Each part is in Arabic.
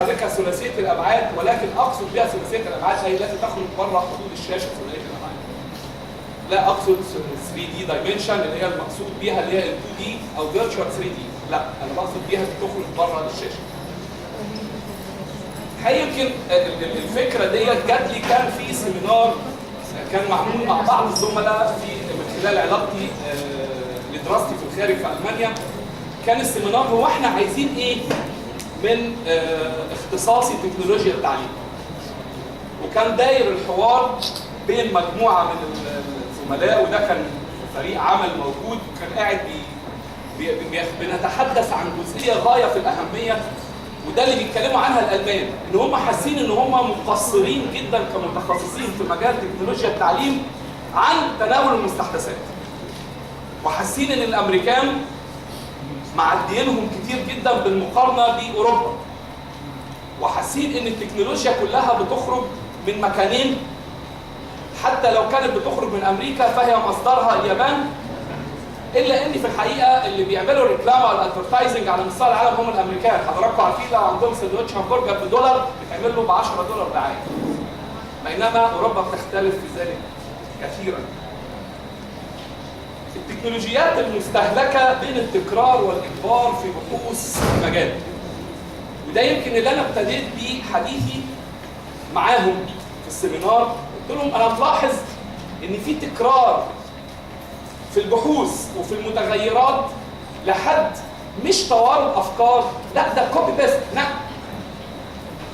ذكر ثلاثيه الابعاد، ولكن اقصد بها ثلاثيه الابعاد هي التي تخرج بره حدود الشاشه ثلاثيه الابعاد. لا اقصد 3 دي دايمنشن اللي هي المقصود بها اللي هي 2 دي او فيرتشوال 3 دي، لا انا بقصد بيها تخرج بره الشاشه. يمكن الفكره ديت جات لي كان في سيمينار كان معمول مع بعض الزملاء من خلال علاقتي لدراستي في الخارج في المانيا. كان السيمينار هو احنا عايزين ايه من اختصاصي تكنولوجيا التعليم، وكان داير الحوار بين مجموعه من الزملاء، وده كان فريق عمل موجود وكان قاعد بنتحدث عن جزئيه غايه في الاهميه، وده اللي بيتكلموا عنها الالمان، ان هم حاسين ان هم مقصرين جدا كمتخصصين في مجال تكنولوجيا التعليم عن تناول المستحدثات، وحاسين ان الامريكان معديينهم كتير جدا بالمقارنه باوروبا، وحاسين ان التكنولوجيا كلها بتخرج من مكانين، حتى لو كانت بتخرج من امريكا فهي مصدرها اليابان، الا ان في الحقيقه اللي بيعملوا الريكلام او الادفرتايزنج على مستوى العالم هم الامريكان. حضراتكم عارفين لو عندهم سندوتش همبرجر بدولار بيتعمل له ب $10 دعايه، بينما اوروبا بتختلف في ذلك كثيرا. التكنولوجيات المستهلكه بين التكرار والاجبار في بحوث المجال، وده يمكن اللي انا ابتديت بيه حديثي معاهم في السيمينار. قلت لهم انا ملاحظ ان في تكرار في البحوث وفي المتغيرات لحد مش توارد افكار، لا ده كوبي بيست،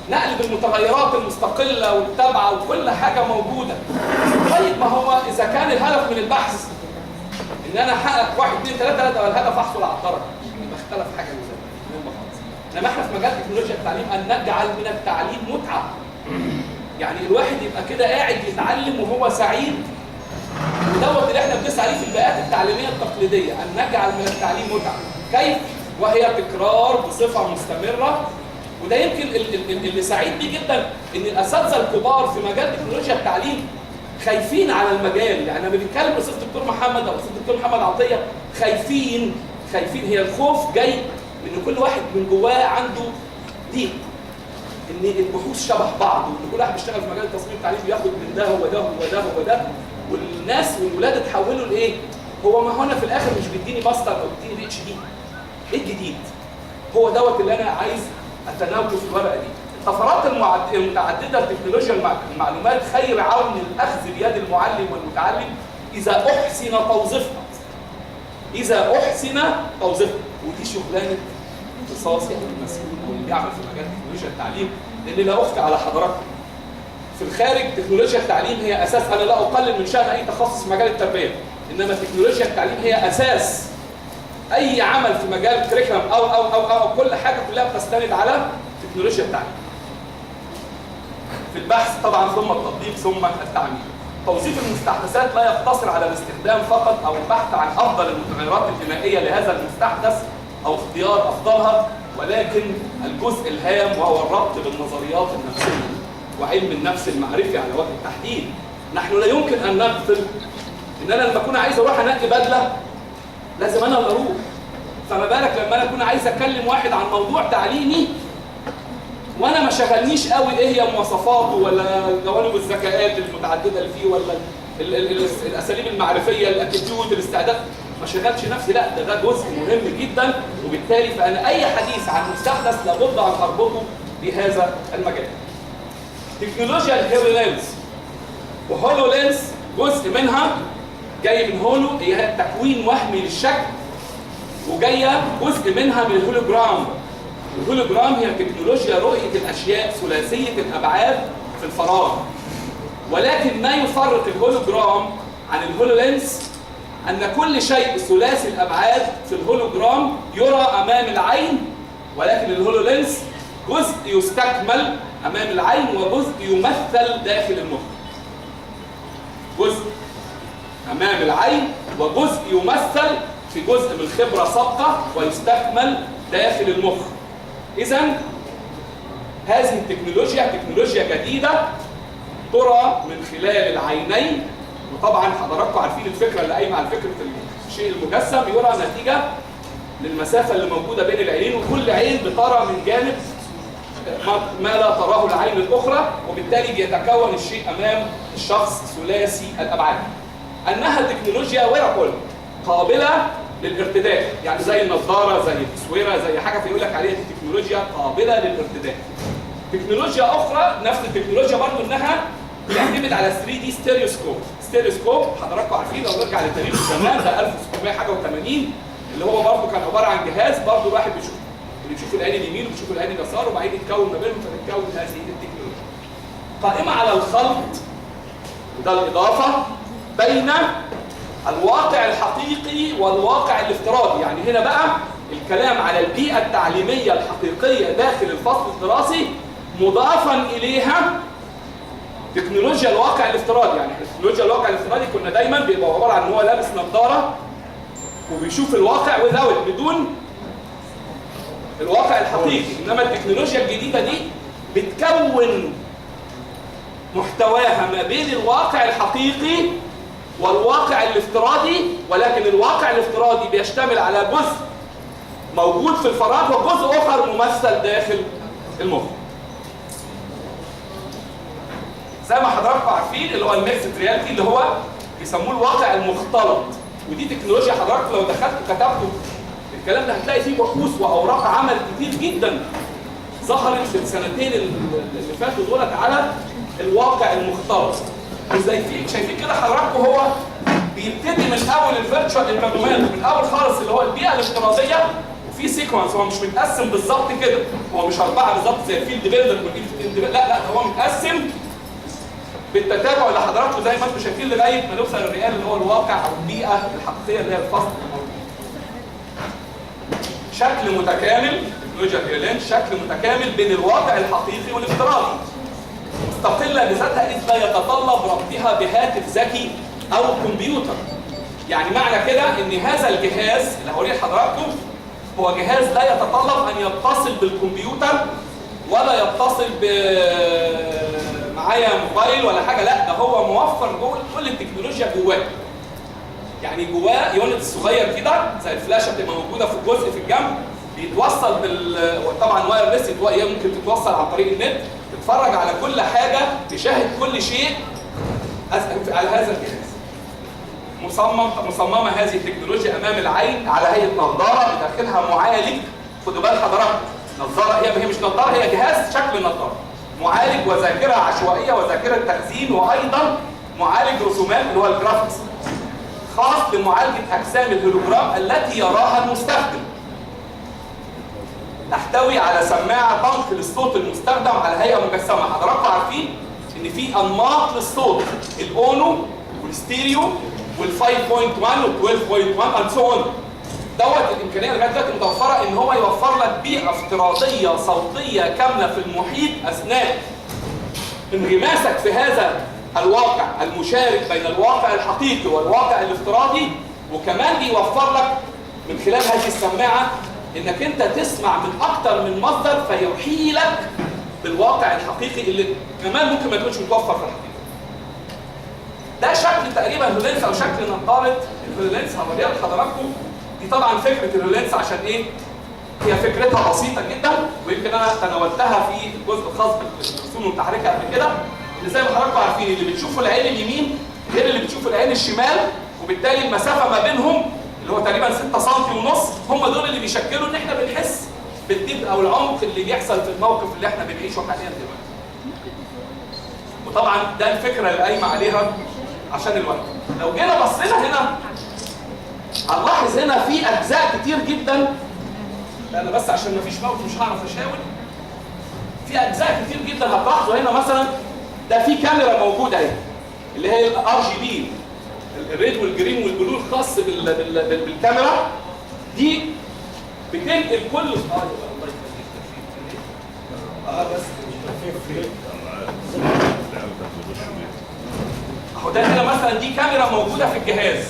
نقل بالمتغيرات المستقله والتابعه وكل حاجه موجوده. طيب ما هو اذا كان الهدف من البحث ان انا احقق 1 2 3 والهدف احصل على الدرجه، يبقى اختلف حاجه مهمه خالص. انما احنا في مجال تكنولوجيا التعليم ان نجعل من التعليم متعه، يعني الواحد يبقى كده قاعد يتعلم وهو سعيد، ودوت اللي احنا بنسعى عليه في البيئات التعليميه التقليديه، ان نجعل من التعليم متعه. كيف؟ وهي تكرار بصفه مستمره. وده يمكن اللي سعيد بيه جدا ان الاساتذه الكبار في مجال تكنولوجيا التعليم خايفين على المجال. يعني لما بنتكلم باستاذ الدكتور محمد او الاستاذ الدكتور محمد عطيه خايفين هي الخوف جاي ان كل واحد من جواه عنده ضيق، ان البحوث شبه بعض، وان كل واحد بيشتغل في مجال التصميم التعليمي بياخد من ده وده، والناس والولاد اتحولوا لايه؟ هو ما هنا في الاخر مش بيديني ماستر او بيديني PhD. ايه الجديد؟ هو دوت اللي انا عايز اتناوله في الورقه دي. الطفرات المتعدده لتكنولوجيا المعلومات خير عون الاخذ بيد المعلم والمتعلم اذا احسن توظيفها. ودي شغلانه اختصاصي او المسؤول او اللي بيعمل في مجال تكنولوجيا التعليم، لان لا اخفي على حضراتكم في الخارج تكنولوجيا التعليم هي اساس. انا لا اقلل من شان اي تخصص في مجال التربيه، انما تكنولوجيا التعليم هي اساس اي عمل في مجال كريكولم او كل حاجه كلها بتستند على تكنولوجيا التعليم. في البحث طبعا ثم التطبيق ثم التعميم. توظيف المستحدثات لا يقتصر على الاستخدام فقط او البحث عن افضل المتغيرات البنائيه لهذا المستحدث او اختيار افضلها، ولكن الجزء الهام وهو الربط بالنظريات النفسيه وعلم النفس المعرفي على وجه التحديد. نحن لا يمكن ان نغفل ان انا لما اكون عايز اروح انقي بدله لازم انا اللي اروح، فما بالك لما انا اكون عايز اكلم واحد عن موضوع تعليمي وانا ما شغلنيش قوي ايه هي مواصفاته ولا جوانب الذكاءات المتعدده اللي فيه ولا الاساليب المعرفيه الاتيتيود الاستعداد، ما شغلش نفسي. لا ده جزء مهم جدا، وبالتالي فانا اي حديث عن مستحدث لابد ان اربطه بهذا المجال. تكنولوجيا الهولولينز وهولولينز جزء منها جاي من هولو، هي تكوين وهمي للشكل، وجايه جزء منها من الهولوجرام. الهولوجرام هي تكنولوجيا رؤيه الاشياء ثلاثيه الابعاد في الفراغ، ولكن ما يفرق الهولوجرام عن الهولولينز ان كل شيء ثلاثي الابعاد في الهولوجرام يرى امام العين، ولكن الهولولينز جزء يستكمل امام العين وجزء يمثل داخل المخ. جزء امام العين وجزء يمثل في جزء من خبره سابقه ويستكمل داخل المخ. اذا هذه التكنولوجيا تكنولوجيا جديده ترى من خلال العينين، وطبعا حضراتكم عارفين الفكره اللي قايمه على فكره الشيء المجسم يرى نتيجه للمسافه اللي موجوده بين العينين، وكل عين بترى من جانب ما لا تراه العين الاخرى، وبالتالي بيتكون الشيء امام الشخص ثلاثي الابعاد. انها تكنولوجيا ويرابل قابله للارتداء، يعني زي النظاره، زي التسويره، زي حاجه فيقول لك عليها دي تكنولوجيا قابله للارتداء. تكنولوجيا اخرى نفس التكنولوجيا برضه انها بتعتمد على 3 دي ستيريوسكوب. ستيريوسكوب حضراتكم عارفين لو نرجع لتاريخ زمان ده 1680 اللي هو برضه كان عباره عن جهاز برضه الواحد بيشوف اللي بيشوف العين اليمين وبيشوف العين اليسار وبعدين يتكون ما بينهم فتتكون هذه التكنولوجيا. قائمه على الخلط وده الاضافه بين الواقع الحقيقي والواقع الافتراضي، يعني هنا بقى الكلام على البيئه التعليميه الحقيقيه داخل الفصل الدراسي مضافا اليها تكنولوجيا الواقع الافتراضي. يعني تكنولوجيا الواقع الافتراضي كنا دايما بيبقى عباره عن ان هو لابس نظاره وبيشوف الواقع بدون الواقع الحقيقي، انما التكنولوجيا الجديده دي بتكون محتواها ما بين الواقع الحقيقي والواقع الافتراضي، ولكن الواقع الافتراضي بيشتمل على جزء موجود في الفراغ وجزء اخر ممثل داخل المخ. زي ما حضراتكم عارفين اللي هو الميكسد رياليتي اللي هو بيسموه الواقع المختلط، ودي تكنولوجيا حضراتكم لو دخلتوا كتبتوا الكلام ده هتلاقي فيه بحوث واوراق عمل كتير جدا ظهرت في السنتين اللي فاتوا دولت على الواقع المختلط. شايفين كده حضراتكم هو بيبتدي من اول الفيرتشوال انفيرمنت، من اول خالص اللي هو البيئه الافتراضيه، وفي سيكونس هو مش متقسم بالظبط كده، هو مش 4 بالظبط زي الفيلد بيلدر والفيلد، لا هو متقسم بالتتابع اللي حضراتكم زي ما انتم شايفين لغايه ما نوصل للريال اللي هو الواقع او البيئه الحقيقيه اللي هي الفصل. شكل متكامل، تكنولوجيا الريالين شكل متكامل بين الواقع الحقيقي والافتراضي، مستقله بذاتها اذ لا يتطلب ربطها بهاتف ذكي او كمبيوتر. يعني معنى كده ان هذا الجهاز اللي هوريه لحضراتكم هو جهاز لا يتطلب ان يتصل بالكمبيوتر ولا يتصل معايا موبايل ولا حاجه، لا ده هو موفر جوه كل التكنولوجيا جواه. يعني جواه يونت صغير كده زي الفلاشه بتبقى موجوده في الجزء في الجنب، بيتوصل طبعا وايرلس، ممكن تتوصل عن طريق النت، تتفرج على كل حاجه، تشاهد كل شيء على هذا الجهاز. مصممه هذه التكنولوجيا امام العين على هيئه نظاره بداخلها معالج. خدوا بال حضراتكم، نظاره هي مش نظاره، هي جهاز شكل نظاره، معالج وذاكره عشوائيه وذاكره تخزين، وايضا معالج رسومات اللي هو الجرافيكس خاص بمعالجه اجسام الهولوجرام التي يراها المستخدم. تحتوي على سماعه تنقل الصوت المستخدم على هيئه مجسمه. حضراتكم عارفين ان في انماط للصوت، الاونو والستيريو وال5.1 وال12.1 اند سو اون. الامكانيه لغايه دلوقتي متوفره ان هو يوفر لك بيئه افتراضيه صوتيه كامله في المحيط اثناء انغماسك في هذا الواقع المشارك بين الواقع الحقيقي والواقع الافتراضي، وكمان بيوفر لك من خلال هذه السماعه انك انت تسمع من اكتر من مصدر فيوحي لك بالواقع الحقيقي اللي كمان ممكن ما يكونش متوفر في الحقيقه. ده شكل تقريبا هولينس او شكل نظاره الهولينس هوريها لحضراتكم. دي طبعا فكره الهولينس عشان ايه؟ هي فكرتها بسيطه جدا، ويمكن انا تناولتها في الجزء الخاص بالرسوم المتحركه قبل كده، اللي زي ما حضراتكم عارفين اللي بتشوفوا العين اليمين غير اللي بتشوفوا العين الشمال، وبالتالي المسافه ما بينهم اللي هو تقريبا 6 سم ونص هم دول اللي بيشكلوا ان احنا بنحس بالدب او العمق اللي بيحصل في الموقف اللي احنا بنعيشه حاليا دلوقتي. وطبعا ده الفكره اللي قايمه عليها عشان الوقت. لو جينا بصينا هنا هنلاحظ هنا في اجزاء كتير جدا، انا بس عشان ما فيش موت مش هعرف اشاور. في اجزاء كتير جدا هتلاحظوا هنا مثلا ده في كاميرا موجوده اهي اللي هي الار جي بي، الريد والجرين والبلو الخاص بالكاميرا دي بتنقل كل بس اهو ده هنا مثلا دي كاميرا موجوده في الجهاز.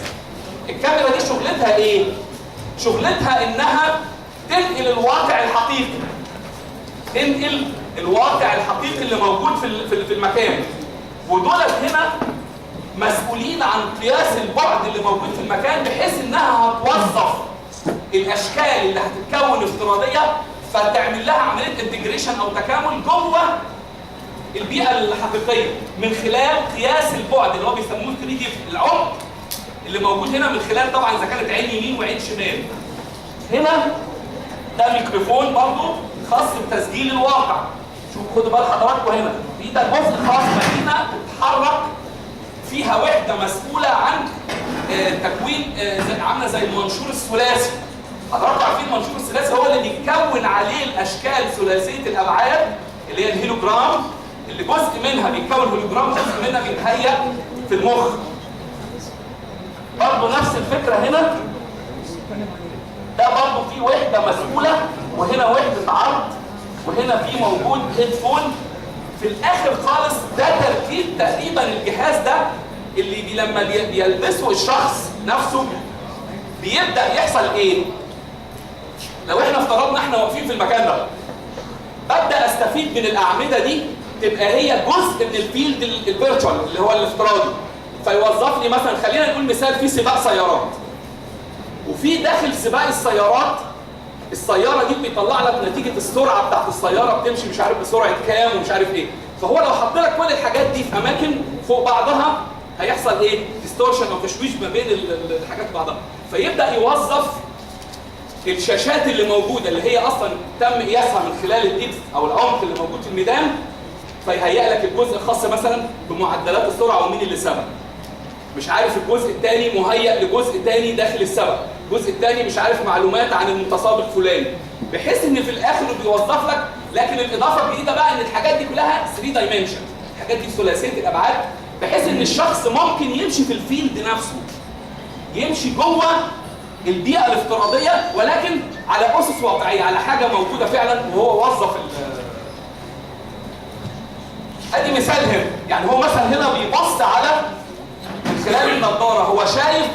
الكاميرا دي شغلتها ايه؟ شغلتها انها تنقل الواقع الحقيقي، تنقل الواقع الحقيقي اللي موجود في المكان، ودولت هنا مسؤولين عن قياس البعد اللي موجود في المكان بحيث انها هتوظف الاشكال اللي هتتكون افتراضيه فتعمل لها عمليه انتجريشن او تكامل جوه البيئه الحقيقيه من خلال قياس البعد اللي هو بيسموه 3 دي العمق اللي موجود هنا، من خلال طبعا اذا كانت عين يمين وعين شمال. هنا ده ميكروفون برضه خاص بتسجيل الواقع. شوفوا خدوا بال حضراتكم هنا في ده جزء خاص مدينه بتتحرك فيها وحده مسؤوله عن تكوين عامله زي المنشور الثلاثي. حضراتكم عارفين المنشور الثلاثي هو اللي بيتكون عليه الاشكال ثلاثيه الابعاد اللي هي الهيلوجرام، اللي جزء منها بيتكون هيلوجرام وجزء منها بيتهيأ في المخ. برضه نفس الفكره هنا، ده برضه في وحده مسؤوله، وهنا وحده عرض، وهنا في موجود هيدفون. في الاخر خالص ده تركيب تقريبا الجهاز ده اللي لما بيلبسه الشخص نفسه بيبدا يحصل ايه؟ لو احنا افترضنا احنا واقفين في المكان ده، ببدا استفيد من الاعمده دي تبقى هي جزء من الفيلد الفيرتشوال اللي هو الافتراضي، فيوظف لي مثلا، خلينا نقول مثال، في سباق سيارات، وفي داخل سباق السيارات السياره دي بيطلع لك نتيجه السرعه بتاعت السياره، بتمشي مش عارف بسرعه كام ومش عارف ايه. فهو لو حط لك كل الحاجات دي في اماكن فوق بعضها هيحصل ايه؟ ديستورشن او تشويش ما بين الحاجات بعضها، فيبدا يوظف الشاشات اللي موجوده اللي هي اصلا تم قياسها من خلال الديبس او العمق اللي موجود في الميدان، فيهيئ لك الجزء الخاص مثلا بمعدلات السرعه ومين اللي سبق. مش عارف الجزء الثاني مهيئ لجزء ثاني داخل السبق، الجزء الثاني مش عارف معلومات عن المتسابق فلان، بحيث ان في الاخر بيوظف لك. لكن الاضافه الجديده بقى ان الحاجات دي كلها 3 دايمنشن، الحاجات دي ثلاثيه الابعاد، بحيث ان الشخص ممكن يمشي في الفيلد نفسه، يمشي جوه البيئه الافتراضيه ولكن على اسس واقعيه، على حاجه موجوده فعلا، وهو وظف ادي مثال هنا. يعني هو مثلا هنا بيبص على من خلال النظاره، هو شايف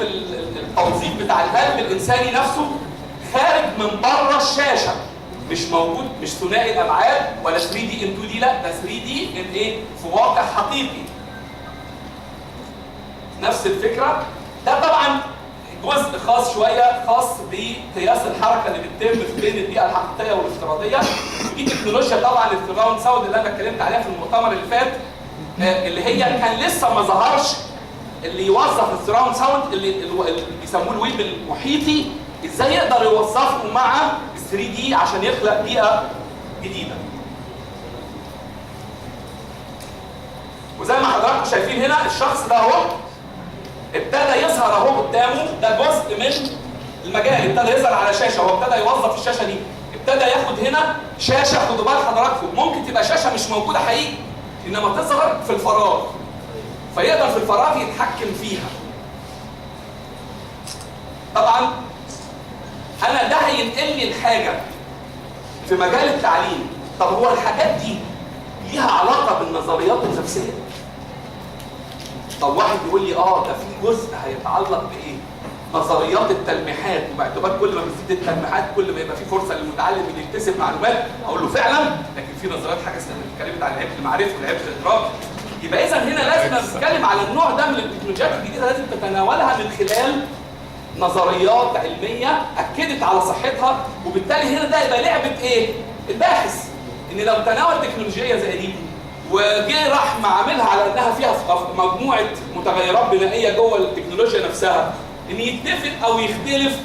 التوظيف بتاع القلب الانساني نفسه خارج من بره الشاشه، مش موجود، مش ثنائي الابعاد ولا 3 دي ان 2 دي، لا ده 3 دي ان ايه، في واقع حقيقي. نفس الفكره. ده طبعا جزء خاص شويه خاص بقياس الحركه اللي بتتم بين البيئه الحقيقيه والافتراضيه. ودي تكنولوجيا طبعا السراوند ساوند اللي انا اتكلمت عليها في المؤتمر اللي فات، اللي هي كان لسه ما ظهرش اللي يوظف السراوند ساوند اللي بيسموه الويب المحيطي، ازاي يقدر يوظفه مع ال 3 دي عشان يخلق بيئه جديده. وزي ما حضراتكم شايفين هنا الشخص ده اهو ابتدى يظهر اهو قدامه، ده جزء من المجال، ابتدى يظهر على شاشه، هو ابتدى يوظف الشاشه دي، ابتدى ياخد هنا شاشه. خدوا بال حضراتكم ممكن تبقى شاشه مش موجوده حقيقي، انما تظهر في الفراغ، فيقدر في الفراغ يتحكم فيها. طبعا انا ده هينقل لي الحاجه في مجال التعليم. طب هو الحاجات دي ليها علاقه بالنظريات النفسيه؟ طب واحد يقول لي ده في جزء هيتعلق بايه؟ نظريات التلميحات، وباعتبار كل ما بتزيد التلميحات كل ما يبقى في فرصه للمتعلم انه يكتسب معلومات. اقول له فعلا، لكن في نظريات حاجه اتكلمت عن العبء المعرفي والعبء الادراكي. يبقى اذا هنا لازم نتكلم على النوع ده من التكنولوجيات الجديده، لازم تتناولها من خلال نظريات علميه اكدت على صحتها. وبالتالي هنا ده يبقى لعبه ايه؟ الباحث. ان لو تناول تكنولوجيه زي دي وجه راح عاملها على انها فيها مجموعه متغيرات بنائيه جوه التكنولوجيا نفسها، ان يتفق او يختلف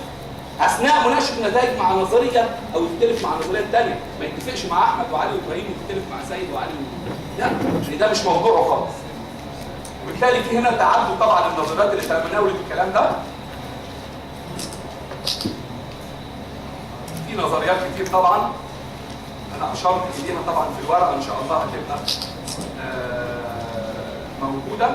اثناء مناقشه النتائج مع نظريه، او يختلف مع نظريه ثانيه، ما يتفقش مع احمد وعلي وابراهيم ويختلف مع سيد وعلي لا، ده مش موضوعه خالص. وبالتالي في هنا تعدد طبعا النظريات اللي تناولت الكلام ده. في نظريات كتير طبعا انا اشرت اليها طبعا في الورقه، ان شاء الله هتبقى موجوده.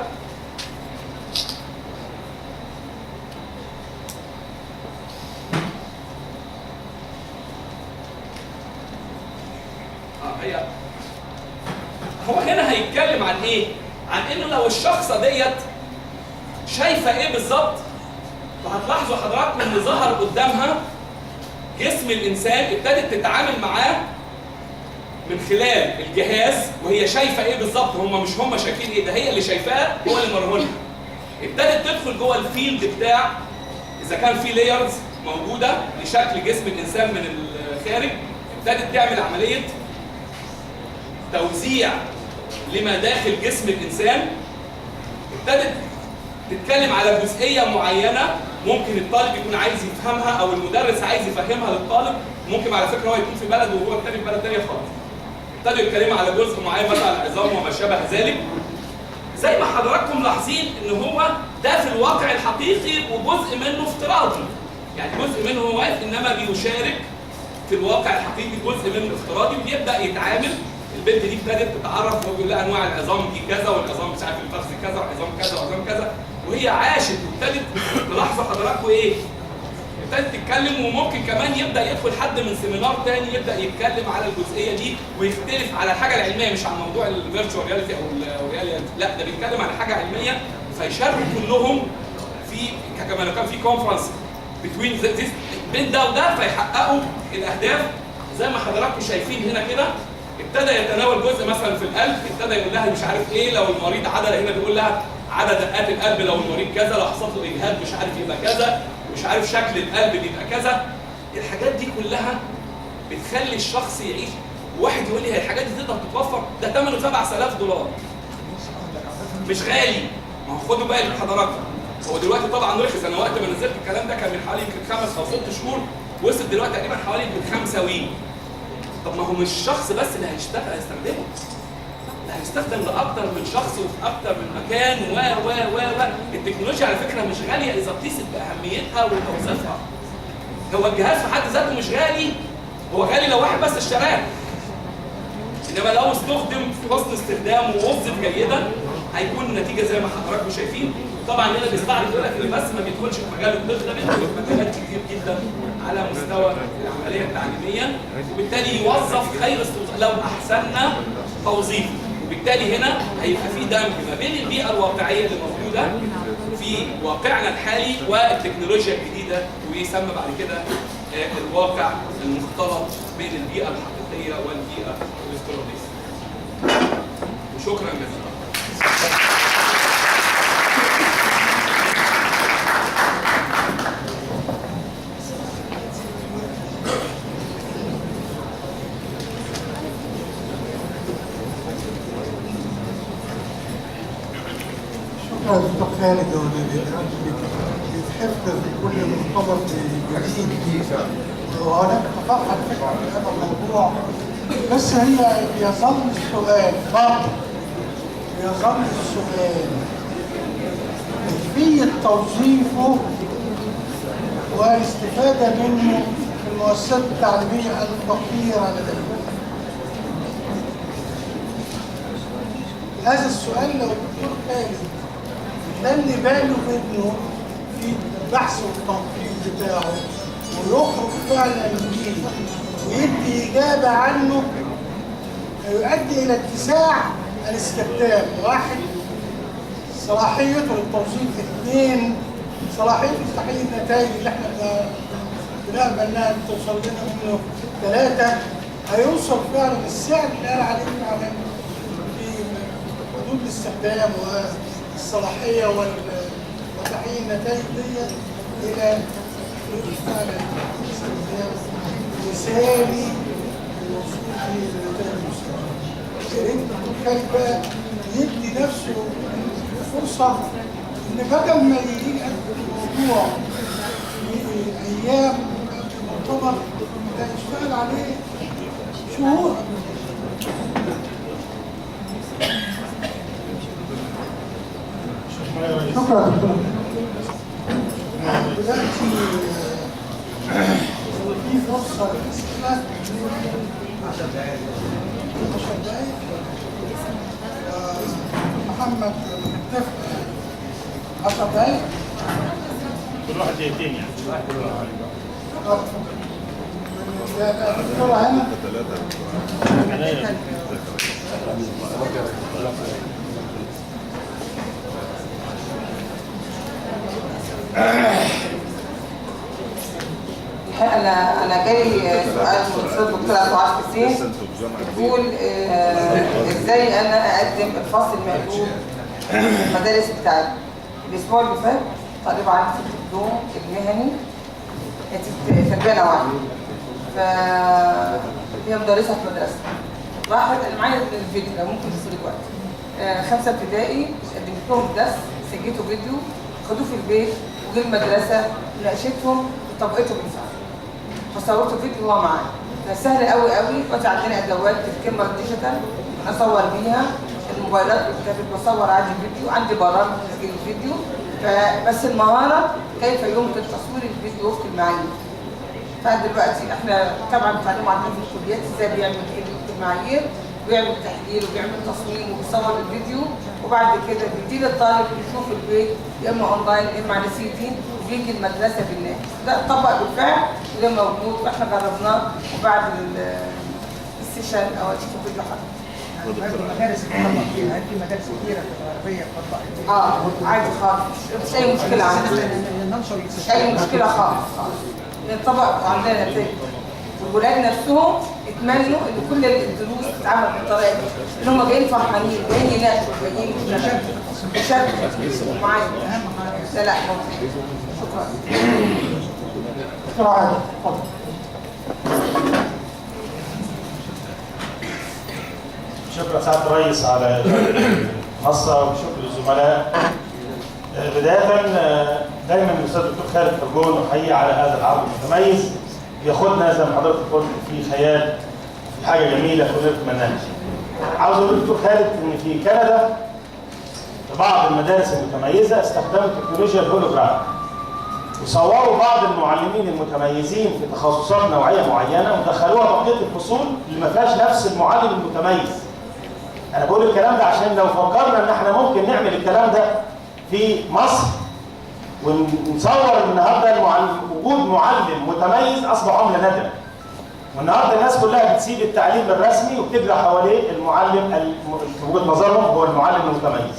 هو هنا هيتكلم عن ايه؟ عن انه لو الشخصه ديت شايفه ايه بالظبط، وهتلاحظوا حضراتكم ان ظهر قدامها جسم الانسان، ابتدت تتعامل معاه من خلال الجهاز وهي شايفه ايه بالظبط. هم شايفين ايه، ده هي اللي شايفاه، هو اللي مرهونها. ابتدت تدخل جوه الفيلد بتاع، اذا كان في لايرز موجوده لشكل جسم الانسان من الخارج، ابتدت تعمل عمليه توزيع لما داخل جسم الانسان، ابتدت تتكلم على جزئيه معينه ممكن الطالب يكون عايز يفهمها او المدرس عايز يفهمها للطالب، ممكن على فكره هو يكون في بلد وهو الثاني في بلد ثانيه خالص. ابتدوا يتكلموا على جزء معين مثلا العظام وما شابه ذلك. زي ما حضراتكم لاحظين ان هو ده في الواقع الحقيقي وجزء منه افتراضي. يعني جزء منه هو واقف انما بيشارك في الواقع الحقيقي جزء منه افتراضي، وبيبدا يتعامل. البنت دي ابتدت تتعرف ويقول لها انواع العظام دي كذا، والعظام مش عارف الفخذ كذا، وعظام كذا، وعظام كذا، وهي عاشت وابتدت تلاحظوا حضراتكم ايه؟ ابتدت تتكلم. وممكن كمان يبدا يدخل حد من سيمينار تاني يبدا يتكلم على الجزئيه دي ويختلف على الحاجه العلميه، مش عن موضوع الفيرتشوال رياليتي او الرياليتي، لا ده بيتكلم على حاجه علميه، فيشاركوا كلهم في كما لو كان في كونفرنس بتوين بين ده وده، فيحققوا الاهداف. زي ما حضراتكم شايفين هنا كده ابتدى يتناول جزء مثلا في القلب، ابتدى يقول لها مش عارف ايه لو المريض عدد، هنا بيقول لها عدد دقات القلب لو المريض كذا، لو حصل له اجهاد مش عارف يبقى كذا، مش عارف شكل القلب بيبقى كذا. الحاجات دي كلها بتخلي الشخص يعيش. واحد يقول لي هي الحاجات دي تقدر تتوفر؟ ده ثمنه $7000 مش غالي. ما هو خدوا بالك حضراتكم، هو دلوقتي طبعا رخص. انا وقت ما نزلت الكلام ده كان من حوالي يمكن 5 أو 6 شهور، وصل دلوقتي تقريبا حوالي يمكن 5 وي. طب ما هو مش شخص بس اللي هيستخدمه، ده هيستخدم لاكثر من شخص وفي اكثر من مكان و التكنولوجيا على فكره مش غاليه اذا قيست باهميتها وتوظيفها. هو الجهاز في حد ذاته مش غالي، هو غالي لو واحد بس اشتراه، انما لو استخدم في حسن استخدامه ووظف جيدا هيكون النتيجه زي ما حضراتكم شايفين. طبعا هنا بيستعرض يقول لك ان بس ما بيدخلش في مجال الطب، ده بيدخل في مجالات كتير جدا على مستوى العمليه التعليميه، وبالتالي يوظف خير لو احسننا توظيفه. وبالتالي هنا هيبقى في دمج ما بين البيئه الواقعيه اللي موجوده في واقعنا الحالي والتكنولوجيا الجديده، ويسمى بعد كده الواقع المختلط بين البيئه الحقيقيه والبيئه الافتراضيه. وشكرا جزيلا. دكتور خالد بيتحفظ بكل مؤتمر جديد، وهناك تفاعل على فكره في هذا الموضوع، بس هي يظل السؤال برضه، يظل السؤال كيفيه توظيفه والاستفاده منه في المؤسسات التعليميه الفقيره لدينا. هذا السؤال لو الدكتور خالد خلي باله منه في البحث والتنقيب بتاعه ويخرج فعلا بيه ويدي إجابة عنه، يؤدي إلى اتساع الاستخدام. 1 صلاحيته للتوظيف، 2 صلاحيته لتحقيق النتائج اللي احنا بنأمل انها توصل لنا منه، 3 هيوصل فعلا السعر اللي قال عليه فعلا في حدود الاستخدام والصلاحيه وتحقيق النتائج دي الى فعلا استخدام مثالي للوصول للنتائج المستقبليه. يا ريت الدكتور خالد بقى يدي نفسه فرصه ان بدل ما يجي الموضوع في ايام المؤتمر ده يشتغل عليه شهور. شكرا دكتور. دلوقتي في فرصه للاسئله 10 دقائق. محمد متفق 10 دقائق. كل واحد دقيقتين يعني. الدكتورة هنا أنا جاي سؤال من الأستاذ الدكتور عبد حسين، بيقول إزاي أنا أقدم الفصل المقلوب في المدارس بتاعتي. الأسبوع اللي فات طالبة عندي في الدبلوم المهني في تربية نوعية، فهي مدرسة في مدرسة. راحت أنا معايا الفيديو ده ممكن تصير دلوقتي. 5 ابتدائي قدمت لهم درس، سجلته فيديو، خدوه في البيت وجه المدرسة ناقشتهم وطبقته بالفعل. فصورته فيديو وهو معايا. فسهل قوي قوي. دلوقتي عندنا أدوات الكاميرا الديجيتال أصور بيها، الموبايلات بتاعتي بصور عادي فيديو، عندي برامج تسجيل الفيديو. فبس المهارة كيف يمكن تصوير الفيديو وفق المعايير. فدلوقتي احنا طبعا بنتعلموا عندنا في الكليات ازاي بيعمل المعايير وبيعمل تحليل وبيعمل تصميم وبيصور الفيديو، وبعد كده بيدي للطالب يشوف البيت يا اما اونلاين يا اما على CD وبيجي المدرسه بالناس. ده اتطبق بالفعل وده موجود واحنا جربناه، وبعد السيشن او تشوفوا فيديو حضرتك. المدارس بتطبق فيها، هل في مدارس كتيره في الغربيه بتطبق؟ عادي خالص، مش اي مشكله عندنا، مش اي مشكله خالص نطبق عندنا نتائج. والولاد نفسهم اتمنوا ان كل الدروس تتعمل بالطريقه دي، ان هم جايين فرحانين، جايين يناقشوا، جايين يشاركوا معايا. لا شكرا. دكتور عادل اتفضل. شكرا سعاده الرئيس على الخاصه وشكر الزملاء. بدايه دايما الاستاذ الدكتور خالد فرجون نحييه على هذا العرض المتميز، بياخدنا زي ما حضرتك قلت في خيال، في حاجه جميله كلنا بنتمناها. عاوز اقول للدكتور خالد ان في كندا في بعض المدارس المتميزه استخدموا تكنولوجيا الهولوجرام وصوروا بعض المعلمين المتميزين في تخصصات نوعيه معينه ودخلوها بقيه الفصول اللي ما فيهاش نفس المعلم المتميز. انا بقول الكلام ده عشان لو فكرنا ان احنا ممكن نعمل الكلام ده في مصر ونصور النهارده وجود معلم متميز اصبح عمله نادره. والنهارده الناس كلها بتسيب التعليم الرسمي وبتجري حواليه المعلم في وجهه نظرهم هو المعلم المتميز.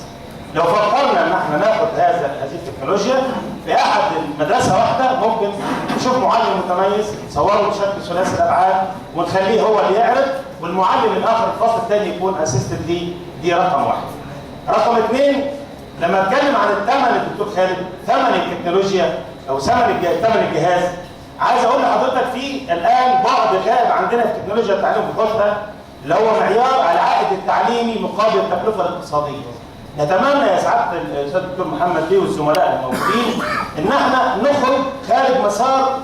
لو فكرنا ان احنا ناخد هذه التكنولوجيا في احد المدرسه واحده، ممكن نشوف معلم متميز نصوره بشكل ثلاثي الابعاد ونخليه هو اللي يعرض، والمعلم الاخر الفصل الثاني يكون اسيستنت ليه. دي رقم واحد. رقم اثنين، لما اتكلم عن الثمن الدكتور خالد، ثمن التكنولوجيا او ثمن الجهاز، عايز اقول لحضرتك في الان بعد غائب عندنا في تكنولوجيا التعليم في الخطه اللي هو معيار العائد التعليمي مقابل التكلفه الاقتصاديه. نتمنى يا سعاده الاستاذ الدكتور محمد بيه والزملاء الموجودين ان احنا نخرج خارج مسار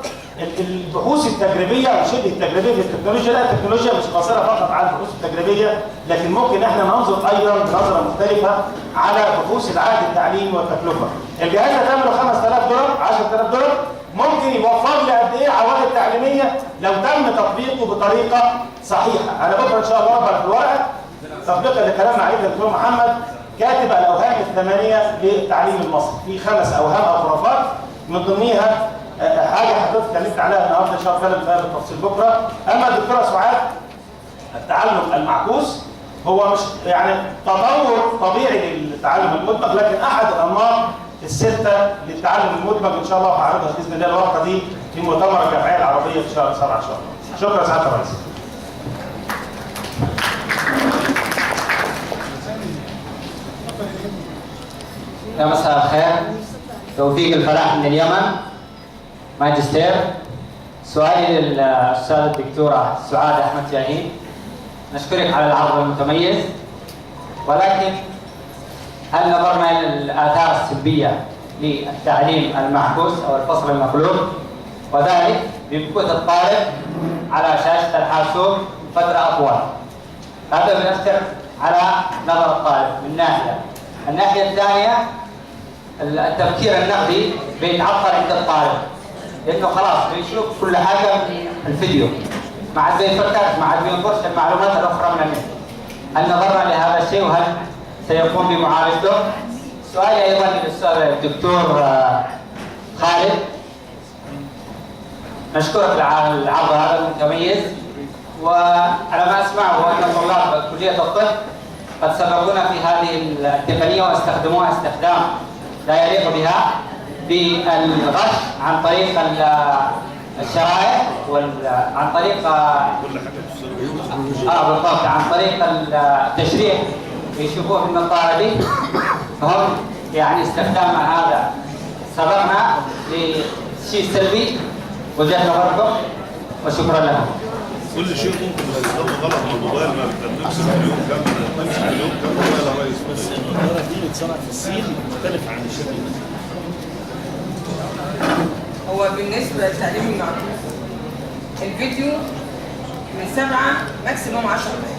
البحوث التجريبيه او شبه التجريبيه في التكنولوجيا. لا، التكنولوجيا مش قاصره فقط على البحوث التجريبيه، لكن ممكن احنا ننظر ايضا بنظره مختلفه على بحوث العائد التعليمي والتكلفه. الجهاز ده ثمنه $5000 $10000 ممكن يوفر لي قد ايه عوائد تعليميه لو تم تطبيقه بطريقه صحيحه. انا بكره ان شاء الله اقرا في الورقه تطبيقا لكلام عليه الدكتور محمد كاتب الاوهام الثمانيه للتعليم المصري، في 5 اوهام او خرافات من ضمنها حاجه حضرتك اتكلمت عليها النهارده ان شاء الله فيها بالتفصيل بكره. اما الدكتوره سعاد، التعلم المعكوس هو مش يعني تطور طبيعي للتعلم المدمج، لكن احد الانماط السته للتعلم المدمج. ان شاء الله هعرضها باذن الله الورقه دي في مؤتمر الجمعيه العربيه في شهر 7 ان شاء الله. شكرا سعاده الرئيس. يا مساء الخير. توفيق الفلاح من اليمن، ماجستير. سؤالي للأستاذة الدكتورة سعاد أحمد شاهين، نشكرك على العرض المتميز، ولكن هل نظرنا إلى الآثار السلبية للتعليم المعكوس أو الفصل المقلوب، وذلك بمكوث الطالب على شاشة الحاسوب فترة أطول؟ هذا بيؤثر على نظر الطالب من ناحية. الناحية الثانية التفكير النقدي بيتعطل عند الطالب، لأنه خلاص بيشوف كل حاجة في الفيديو، ما عاد بيفكر، ما عاد بينظرش المعلومات الأخرى من النت. هل نظرنا لهذا الشيء وهل سيقوم بمعالجته؟ سؤالي أيضا للأستاذ الدكتور خالد، نشكرك على العرض هذا المتميز، وعلى ما أسمعه أن طلاب كلية الطب قد سبقونا في هذه التقنية واستخدموها استخدام لا يليق بها بالغش عن طريق الشرائح عن طريق بالضبط عن طريق التشريح يشوفوه في النظارة دي، فهم يعني استخدام هذا سبقنا لشيء سلبي وجهة نظركم. وشكرا لكم. كل شيء ممكن نستخدمه غلط على الموبايل، ما بنمسك اليوم كامل، نمسك اليوم كامل ولا رئيس. بس النضاره دي بتصنع في الصين مختلفه عن الشكل ده. هو بالنسبه للتعليم المعكوس الفيديو من 7 ماكسيموم 10 دقائق.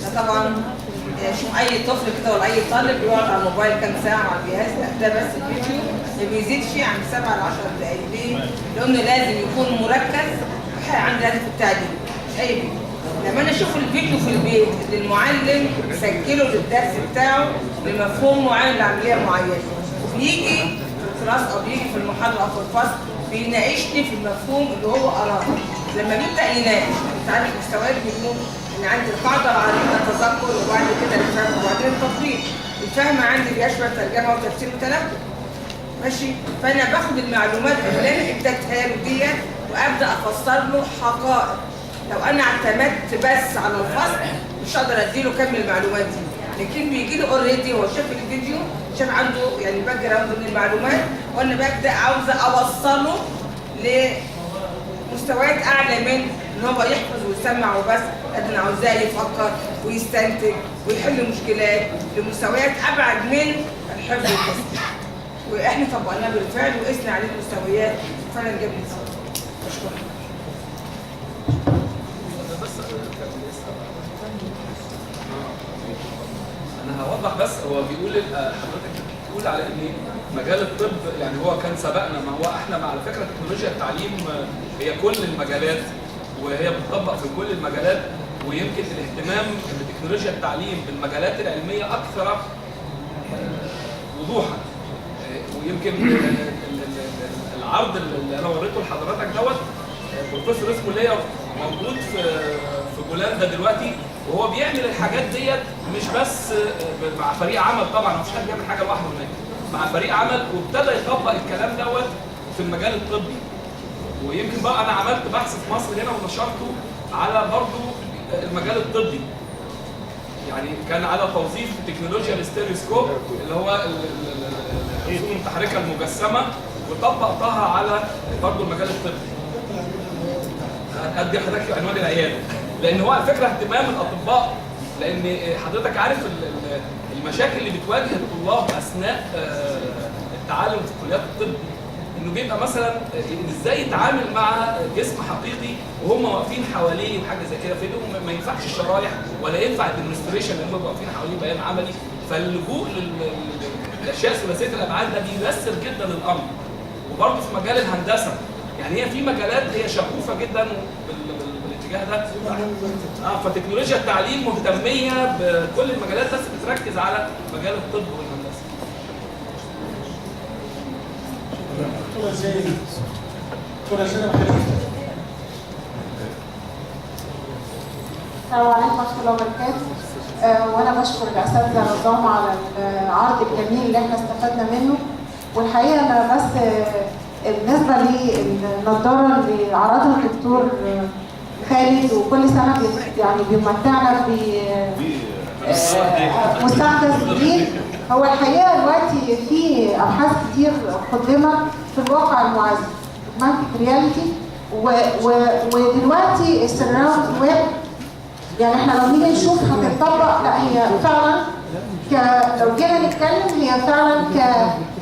ده طبعا شوف اي طفل كده ولا اي طالب بيقعد على الموبايل كام ساعه على الجهاز، لا ده بس الفيديو ما بيزيدش عن 7 ل 10 دقائق. ليه؟ لانه لازم يكون مركز عندي هدف التعليم مش اي فيديو. لما انا اشوف الفيديو في البيت اللي المعلم سجله للدرس بتاعه لمفهوم معين لعمليه معينه، وبيجي في الكلاس او بيجي في المحاضره او في الفصل بيناقشني في المفهوم اللي هو قراه. لما بيبدا يناقش انت عارف مستويات الفيديو ان عندي القاعده العريضه التذكر وبعد كده الفهم وبعدين التطبيق. الفهم عندي بيشمل ترجمه وتفسير وتنبؤ. ماشي؟ فانا باخد المعلومات اللي انا اديتها له ديت وابدا افسر له حقائق. لو انا اعتمدت بس على الفصل مش هقدر اديله كم المعلومات دي، لكن بيجي له اوريدي هو شاف الفيديو، شاف عنده يعني باك جراوند من المعلومات، وانا ببدا عاوزه اوصله لمستويات اعلى من ان هو يحفظ ويسمع وبس، قد انا عاوزاه يفكر ويستنتج ويحل مشكلات لمستويات ابعد من الحفظ والتسجيل. واحنا طبقناه بالفعل وقسنا عليه المستويات فعلا جاب نتيجه. اشكرك. انا هوضح بس، هو بيقول حضرتك بتقول على ان مجال الطب يعني هو كان سبقنا، ما هو احنا على فكره تكنولوجيا التعليم هي كل المجالات وهي بتطبق في كل المجالات، ويمكن الاهتمام بتكنولوجيا التعليم بالمجالات العلميه اكثر وضوحا. ويمكن العرض اللي انا وريته لحضرتك دوت بروفيسور اسمه ليا موجود في بولندا دلوقتي، وهو بيعمل الحاجات ديت مش بس مع فريق عمل، طبعا مفيش حد بيعمل حاجه لوحده هناك، مع فريق عمل، وابتدى يطبق الكلام دوت في المجال الطبي. ويمكن بقى انا عملت بحث في مصر هنا ونشرته على برضه المجال الطبي، يعني كان على توظيف تكنولوجيا الاستيريوسكوب اللي هو الرسوم المتحركه المجسمه، وطبقتها على برضه المجال الطبي. ادي حضرتك عنوان العياده، لان هو على فكره اهتمام الاطباء، لان حضرتك عارف المشاكل اللي بتواجه الطلاب اثناء التعلم في كليات الطب، انه بيبقى مثلا ازاي يتعامل مع جسم حقيقي وهم واقفين حواليه وحاجه زي كده، فيهم ما ينفعش الشرايح ولا ينفع الديمونستريشن اللي هم واقفين حواليه بيان عملي، فاللجوء للاشياء ثلاثيه الابعاد ده بييسر جدا الامر. وبرضه في مجال الهندسه، يعني هي في مجالات هي شغوفه جدا بالاتجاه ده. فتكنولوجيا التعليم مهتميه بكل المجالات بس بتركز على مجال الطب والهندسه. دكتورة زين، دكتورة زين الخليفة. السلام عليكم ورحمة الله وبركاته. وأنا بشكر الأساتذة نظام على العرض الجميل اللي احنا استفدنا منه. والحقيقة أنا بس بالنسبة للنضارة اللي عرضها الدكتور خالد، وكل سنة يعني بيمتعنا بمستحدث جديد. هو الحقيقة دلوقتي في أبحاث كتير قدمت في الواقع المعزز augmented reality، ودلوقتي السراوند ويب، يعني احنا لو نيجي نشوف هتطبق، لا هي فعلا لو جينا نتكلم هي فعلا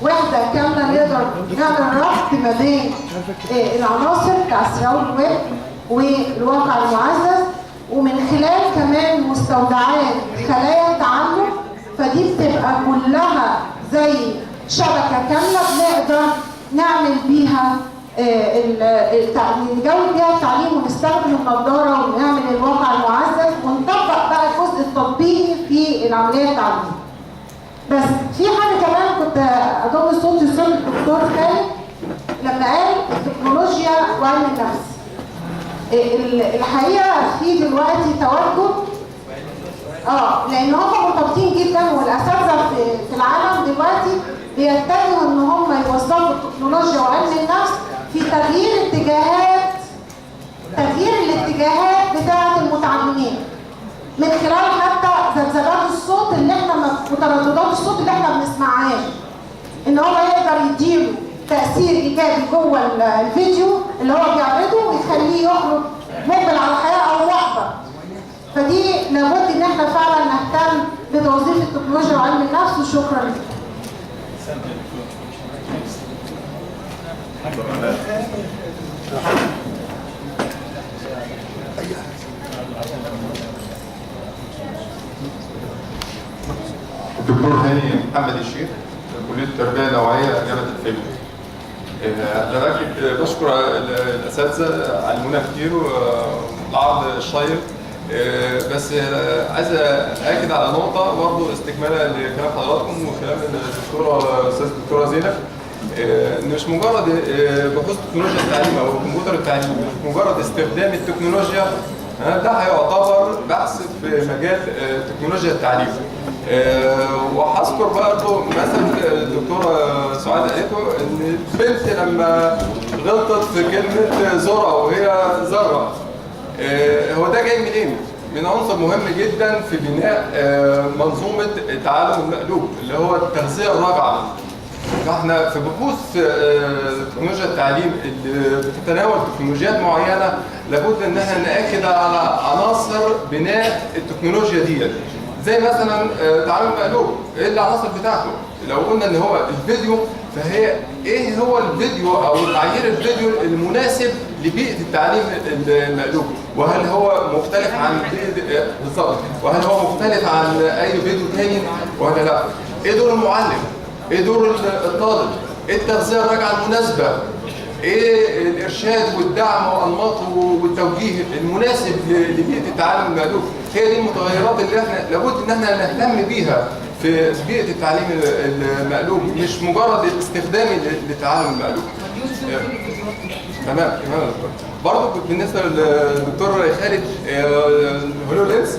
كوحده كامله نقدر نعمل ربط ما بين العناصر بتاع السراوند ويب والواقع المعزز، ومن خلال كمان مستودعات خلايا التعلم، فدي بتبقى كلها زي شبكه كامله بنقدر نعمل بيها نجود بيها التعليم، ونستخدم النظاره ونعمل الواقع المعزز، ونطبق بقى الجزء التطبيقي في العمليه التعليميه. بس في حاجه كمان كنت اضم صوت الدكتور خالد لما قال التكنولوجيا وعلم النفس. الحقيقه في دلوقتي توجه لان هم مرتبطين جدا، والاساتذه في العالم دلوقتي بيتجهوا ان هم يوظفوا التكنولوجيا وعلم النفس في تغيير الاتجاهات بتاعه المتعلمين، من خلال حتى ذبذبات الصوت اللي احنا وترددات الصوت اللي احنا ما بنسمعهاش، ان هو يقدر يديله تاثير ايجابي جوه الفيديو اللي هو بيعرضه ويخليه يخرج مقبل على الحياه او محبط. فدي لابد ان احنا فعلا نهتم بتوظيف التكنولوجيا وعلم النفس. وشكرا لك. الدكتور هاني محمد الشيخ، كلية التربية النوعية جامعة الفيوم. أنا أكيد بشكر الأساتذة علمونا كتير والعرض الشيق، بس عايز أأكد على نقطة برضه استكمالا لكلام حضراتكم وكلام الأستاذة الدكتورة زينب، إن مش مجرد بحوث تكنولوجيا التعليم أو الكمبيوتر التعليمي، مش مجرد استخدام التكنولوجيا ده هيعتبر بحث في مجال تكنولوجيا التعليم. وهذكر برضه مثل الدكتوره سعاد قالته ان البنت لما غلطت في كلمه ذره وهي ذره، هو ده جاي منين؟ من عنصر مهم جدا في بناء منظومه التعلم المقلوب اللي هو التغذيه الراجعه. فاحنا في بحوث تكنولوجيا التعليم اللي بتتناول تكنولوجيات معينه لابد ان احنا ناكد على عناصر بناء التكنولوجيا ديت، زي مثلا تعلم المقلوب، ايه العناصر بتاعته؟ لو قلنا ان هو الفيديو، فهي ايه هو الفيديو او تعيير الفيديو المناسب لبيئه التعليم المقلوب؟ وهل هو مختلف عن بالظبط؟ وهل هو مختلف عن اي فيديو تاني ولا لا؟ ايه دور المعلم؟ ايه دور الطالب؟ ايه التغذيه الراجعه المناسبه؟ ايه الارشاد والدعم وانماطه والتوجيه المناسب لبيئه التعلم المقلوب؟ هي دي المتغيرات اللي احنا لابد ان احنا نهتم بيها في بيئه التعليم المقلوب، مش مجرد الاستخدام للتعلم المقلوب. تمام يا دكتور. برضه بالنسبه للدكتور خالد هولولينز،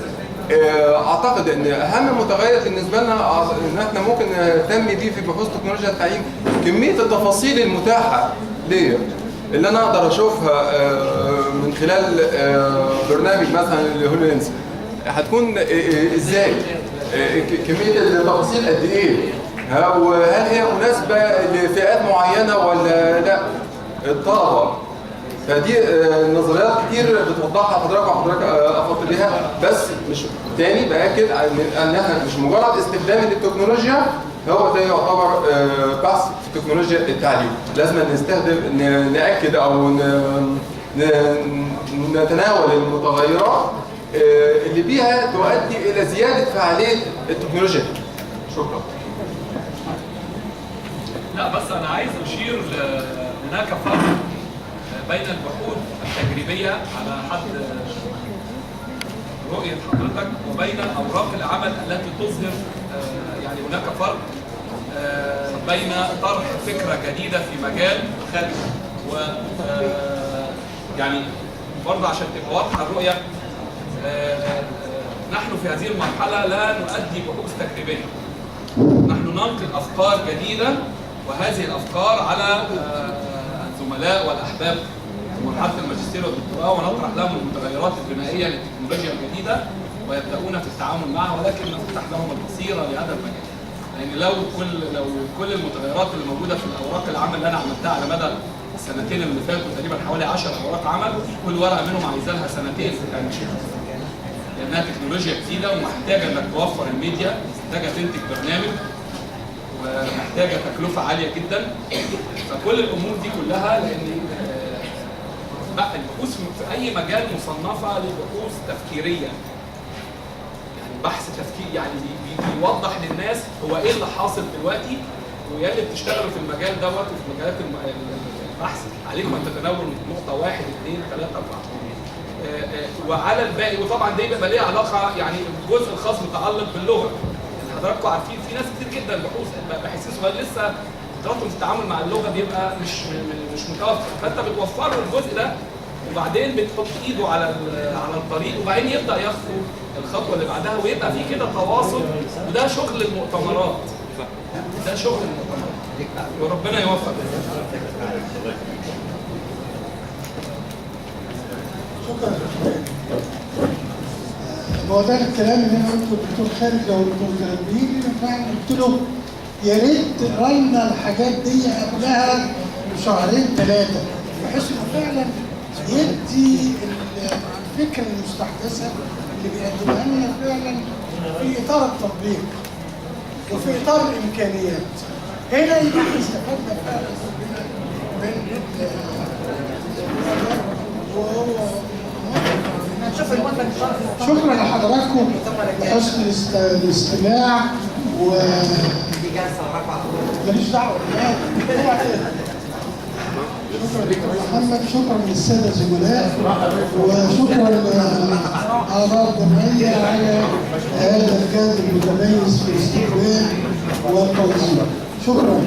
اعتقد ان اهم متغير بالنسبه لنا ان احنا ممكن نهتم بيه في بحوث تكنولوجيا التعليم كميه التفاصيل المتاحه ليا اللي انا اقدر اشوفها من خلال برنامج مثلا الهولولينز هتكون ازاي؟ كميه التفاصيل قد ايه؟ وهل هي مناسبه لفئات معينه ولا لا؟ الطلبه. فدي نظريات كتير بتوضحها حضرتك وحضرتك افضل بيها، بس مش تاني باكد ان احنا مش مجرد استخدام للتكنولوجيا هو ده يعتبر بحث في تكنولوجيا التعليم. لازم نستخدم ناكد او نتناول المتغيرات اللي بيها تؤدي الى زياده فعاليه التكنولوجيا. شكرا. لا بس انا عايز اشير هناك فرق بين البحوث التجريبيه على حد رؤيه حضرتك وبين اوراق العمل التي تظهر يعني هناك فرق بين طرح فكره جديده في مجال خارج و يعني برضه عشان تبقى واضحه الرؤيه، نحن في هذه المرحله لا نؤدي بحوث تجريبيه، نحن ننقل افكار جديده وهذه الافكار على الزملاء والاحباب في مرحله الماجستير والدكتوراه ونطرح لهم المتغيرات البنائيه للتكنولوجيا الجديده ويبداون في التعامل معها، ولكن نفتح لهم البصيره لهذا المجال. لان لو كل المتغيرات اللي موجوده في الاوراق العمل اللي انا عملتها على مدى السنتين اللي فاتوا تقريبا حوالي 10 اوراق عمل، كل ورقه منهم عايزه لها سنتين لانها تكنولوجيا جديده ومحتاجه انك توفر الميديا، محتاجه تنتج برنامج ومحتاجه تكلفه عاليه جدا. فكل الامور دي كلها لان البحوث في اي مجال مصنفه لبحوث تفكيريه، يعني بحث تفكير، يعني بيوضح للناس هو ايه اللي حاصل دلوقتي، ويا اللي بتشتغلوا في المجال دوت وفي مجالات البحث عليكم ان تتناولوا نقطه 1 2 3 4 وعلى الباقي. وطبعا ده بيبقى ليه علاقه، يعني الجزء الخاص متعلق باللغه. حضراتكم عارفين في ناس كتير جدا باحثين صغيرين لسه قدراتهم في التعامل مع اللغه بيبقى مش متوفر، فانت بتوفر له الجزء ده وبعدين بتحط ايده على الطريق وبعدين يبدا يخطو الخطوه اللي بعدها ويبقى في كده تواصل. وده شغل المؤتمرات، ده شغل المؤتمرات وربنا يوفق. شكرا. هو ده الكلام اللي انا قلته للدكتور خالد لو الدكتور كان بيجي فعلا قلت له يا ريت تقرا لنا الحاجات دي قبلها بشهرين ثلاثه، بحيث انه فعلا يدي الفكره المستحدثه اللي بيقدمها لنا فعلا في اطار التطبيق وفي اطار الامكانيات. هنا يبقى احنا استفدنا فعلا من شكرا لحضراتكم لحسن الاستماع ماليش دعوه. شكرا دكتور محمد، شكرا للساده الزملاء، وشكرا لاعضاء الجمعيه على هذا الجهد المتميز في الاستقبال والتوظيف. شكرا.